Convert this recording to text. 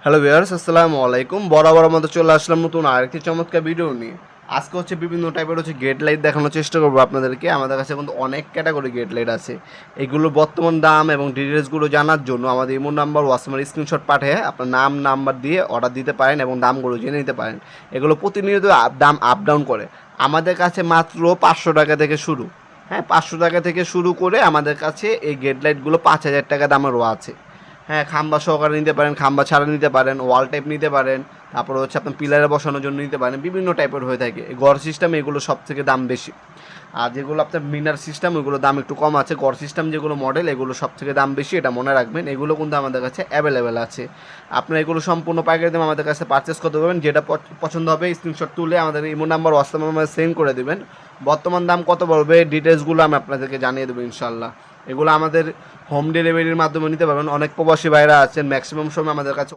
Hello viewers, আসসালামু আলাইকুম। বরাবর মতো চলে আসলাম নতুন আরেকটি চমৎকার ভিডিও নিয়ে। আজকে বিভিন্ন টাইপের গেট লাইট দেখানোর চেষ্টা করবো আপনাদেরকে। আমাদের কাছে কিন্তু অনেক ক্যাটাগরি গেট লাইট আছে। এগুলো বর্তমান দাম এবং ডিটেলসগুলো জানার জন্য আমাদের ইমো নাম্বার হোয়াটসঅ্যাপের স্ক্রিনশট পাঠিয়ে আপনার নাম নাম্বার দিয়ে অর্ডার দিতে পারেন এবং দামগুলো জেনে নিতে পারেন। এগুলো প্রতিনিয়ত দাম আপ ডাউন করে। আমাদের কাছে মাত্র 500 টাকা থেকে শুরু। হ্যাঁ, 500 টাকা থেকে শুরু করে আমাদের কাছে এই গেট লাইটগুলো 5000 টাকা দামেরও আছে। হ্যাঁ, খাম্বা সহকারে নিতে পারেন, খাম্বা ছাড়া নিতে পারেন, ওয়াল টাইপ নিতে পারেন, তারপরে আপনার পিলারে বসানোর জন্য নিতে পারেন। বিভিন্ন টাইপের হয়ে থাকে। গড় সিস্টেম এগুলো সব থেকে দাম বেশি। আর যেগুলো আপনার মিনার সিস্টেম ওইগুলো দাম একটু কম আছে। গড় সিস্টেম যেগুলো মডেল এগুলো সব থেকে দাম বেশি, এটা মনে রাখবেন। এগুলো কিন্তু আমাদের কাছে অ্যাভেলেবেল আছে। আপনারা এগুলো সম্পূর্ণ পাইকারি দামে আমাদের কাছে পারচেস করতে পারবেন। যেটা পছন্দ হবে স্ক্রিনশট তুলে আমাদের imo number WhatsApp number send করে দেবেন। বর্তমান দাম কত পড়বে ডিটেলসগুলো আমি আপনাদেরকে জানিয়ে দেবো ইনশাল্লাহ। এগুলো আমাদের হোম ডেলিভারির মাধ্যমে নিতে পারবেন। অনেক প্রবাসী ভাইরা আছেন, ম্যাক্সিমাম সময় আমাদের কাছে